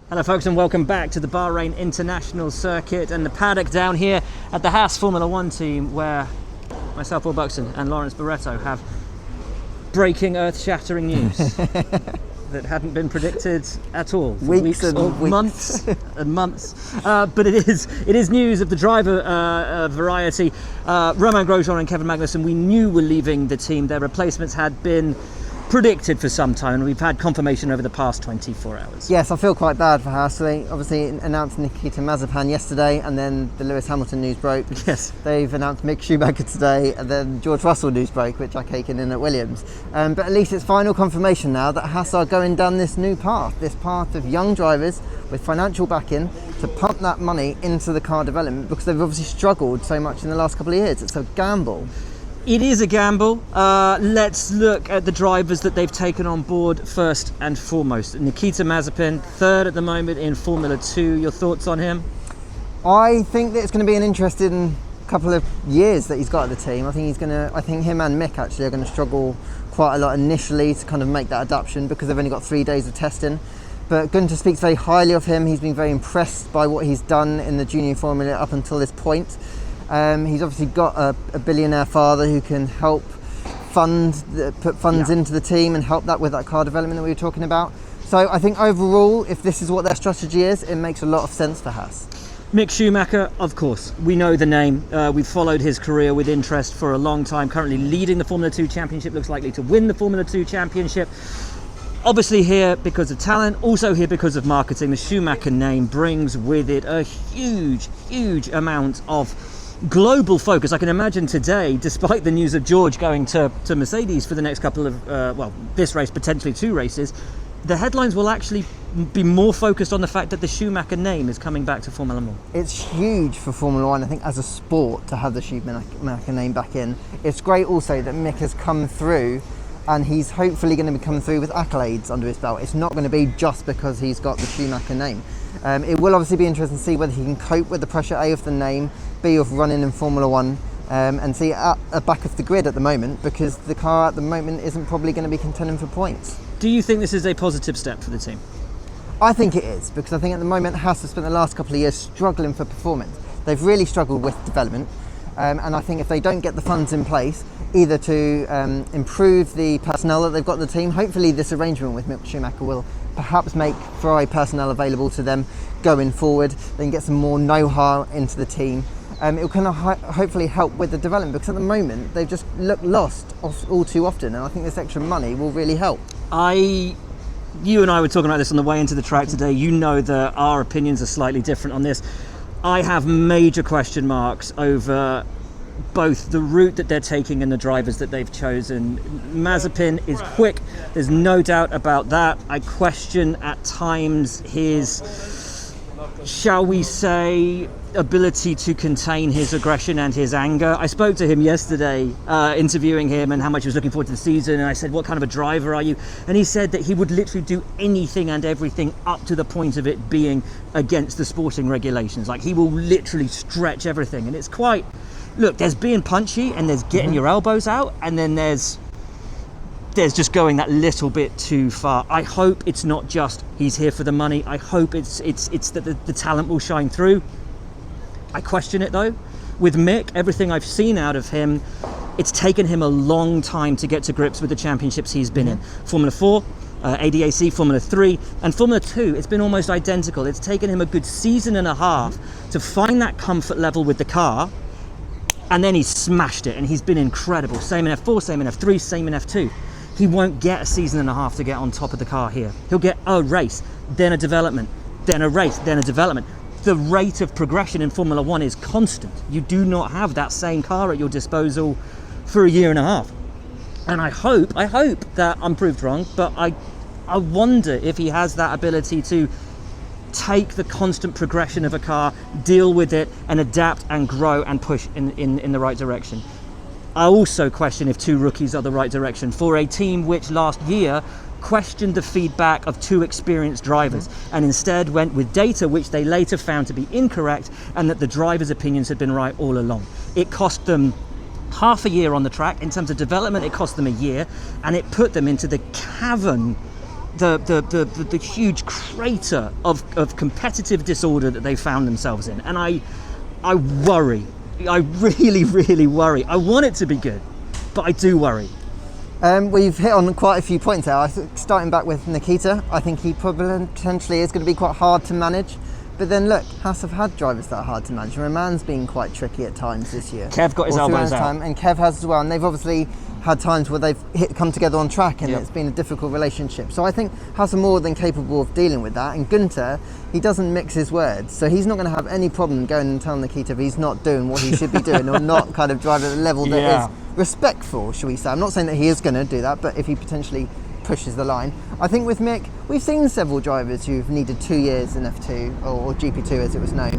Hello folks, and welcome back to the Bahrain International Circuit and the paddock down here at the Haas Formula 1 team, where myself, Will Buxton, and Lawrence Barretto have breaking, earth-shattering news that hadn't been predicted at all. Weeks and weeks. Months and months. But it is news of the driver variety. Romain Grosjean and Kevin Magnussen, we knew were leaving the team. Their replacements had been predicted for some time, and we've had confirmation over the past 24 hours. Yes, I feel quite bad for Haas. They obviously announced Nikita Mazepin yesterday, and then the Lewis Hamilton news broke. Yes. They've announced Mick Schumacher today, and then George Russell news broke, which I taken in at Williams. But at least it's final confirmation now that Haas are going down this new path, this path of young drivers with financial backing to pump that money into the car development, because they've obviously struggled so much in the last couple of years. It's a gamble. It is a gamble. Let's look at the drivers that they've taken on board first and foremost. Nikita Mazepin, third at the moment in Formula 2. Your thoughts on him? I think that it's going to be an interesting couple of years that he's got at the team. I think him and Mick actually are going to struggle quite a lot initially to kind of make that adaptation, because they've only got 3 days of testing. But Gunter speaks very highly of him. He's been very impressed by what he's done in the junior formula up until this point. He's obviously got a billionaire father who can help put funds into the team and help that with that car development that we were talking about. So I think overall, if this is what their strategy is, it makes a lot of sense for Haas. Mick Schumacher, of course, we know the name. We've followed his career with interest for a long time. Currently leading the Formula 2 Championship, looks likely to win the Formula 2 Championship. Obviously here because of talent, also here because of marketing. The Schumacher name brings with it a huge amount of global focus. I can imagine today, despite the news of George going to Mercedes for the next couple of, this race, potentially 2 races, the headlines will actually be more focused on the fact that the Schumacher name is coming back to Formula 1. It's huge for Formula 1, I think, as a sport to have the Schumacher name back in. It's great also that Mick has come through, and he's hopefully going to be coming through with accolades under his belt. It's not going to be just because he's got the Schumacher name. It will obviously be interesting to see whether he can cope with the pressure, A, of the name, B, of running in Formula 1, and see at the back of the grid at the moment, because the car at the moment isn't probably going to be contending for points. Do you think this is a positive step for the team? I think it is, because I think at the moment Haas has spent the last couple of years struggling for performance. They've really struggled with development, and I think if they don't get the funds in place, either to improve the personnel that they've got in the team, hopefully this arrangement with Mick Schumacher will perhaps make Ferrari personnel available to them going forward. They can get some more know-how into the team. It will kind of hopefully help with the development, because at the moment they've just looked lost all too often, and I think this extra money will really help. You and I were talking about this on the way into the track today. You know that our opinions are slightly different on this. I have major question marks over both the route that they're taking and the drivers that they've chosen. Mazepin is quick, there's no doubt about that. I question at times his, shall we say, ability to contain his aggression and his anger. I spoke to him yesterday, interviewing him, and how much he was looking forward to the season, and I said, what kind of a driver are you? And he said that he would literally do anything and everything up to the point of it being against the sporting regulations. Like, he will literally stretch everything, and it's quite... Look, there's being punchy, and there's getting your elbows out, and then there's just going that little bit too far. I hope it's not just he's here for the money. I hope it's that the talent will shine through. I question it though. With Mick, everything I've seen out of him, it's taken him a long time to get to grips with the championships he's been in. Formula 4, ADAC, Formula 3, and Formula 2, it's been almost identical. It's taken him a good season and a half to find that comfort level with the car, and then he's smashed it, and he's been incredible. Same in F4, same in F3, same in F2. He won't get a season and a half to get on top of the car here. He'll get a race, then a development, then a race, then a development. The rate of progression in Formula 1 is constant. You do not have that same car at your disposal for a year and a half. And I hope that I'm proved wrong, but I wonder if he has that ability to take the constant progression of a car, deal with it, and adapt and grow and push in the right direction. I also question if 2 rookies are the right direction for a team which last year questioned the feedback of 2 experienced drivers and instead went with data which they later found to be incorrect, and that the drivers' opinions had been right all along. It cost them half a year on the track. In terms of development, it cost them a year, and it put them into the cavern the huge crater of competitive disorder that they found themselves in, and I worry. I really, really worry. I want it to be good, but I do worry. We've hit on quite a few points there. I think starting back with Nikita, I think he probably potentially is going to be quite hard to manage. But then look, Haas have had drivers that are hard to manage. Roman's been quite tricky at times this year. Kev got his elbows out. And Kev has as well. And they've obviously had times where they've come together on track, and it's been a difficult relationship. So I think Haas are more than capable of dealing with that. And Günther, he doesn't mix his words. So he's not going to have any problem going and telling Nikita if he's not doing what he should be doing or not kind of driving at a level that is respectful, shall we say. I'm not saying that he is going to do that, but if he potentially pushes the line. I think with Mick, we've seen several drivers who've needed 2 years in F2 or GP2 as it was known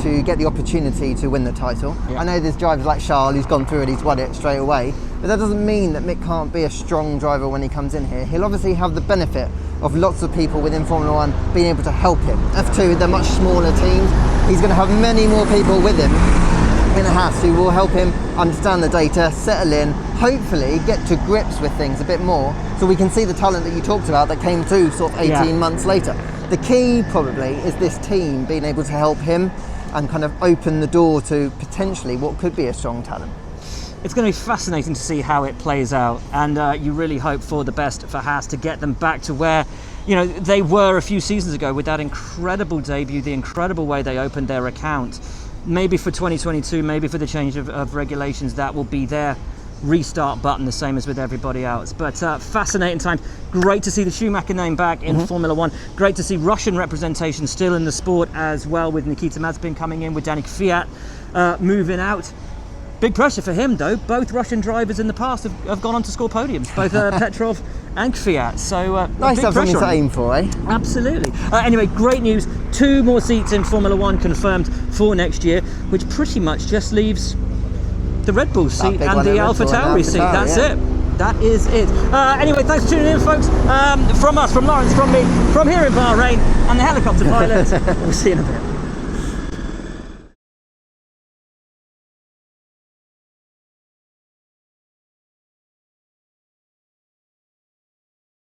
to get the opportunity to win the title. I know there's drivers like Charles who's gone through it, he's won it straight away, but that doesn't mean that Mick can't be a strong driver when he comes in here. He'll obviously have the benefit of lots of people within Formula 1 being able to help him. F2, they're much smaller teams. He's going to have many more people with him in a Haas who will help him understand the data, settle in, hopefully get to grips with things a bit more so we can see the talent that you talked about that came through sort of 18 months later. The key probably is this team being able to help him and kind of open the door to potentially what could be a strong talent. It's going to be fascinating to see how it plays out, and you really hope for the best for Haas to get them back to where they were a few seasons ago with that incredible debut, the incredible way they opened their account. Maybe for 2022, maybe for the change of regulations, that will be their restart button, the same as with everybody else. But fascinating time. Great to see the Schumacher name back in Formula 1. Great to see Russian representation still in the sport as well, with Nikita Mazepin coming in, with Danny Kvyat moving out. Big pressure for him though. Both Russian drivers in the past have gone on to score podiums, both Petrov and Kvyat. So nice to have something to aim for, eh? Absolutely. Anyway, great news. 2 more seats in Formula 1 confirmed for next year, which pretty much just leaves the Red Bull seat and the AlphaTauri seat. That's it. That is it. Anyway, thanks for tuning in, folks. From us, from Lawrence, from me, from here in Bahrain, and the helicopter pilot. We'll see you in a bit.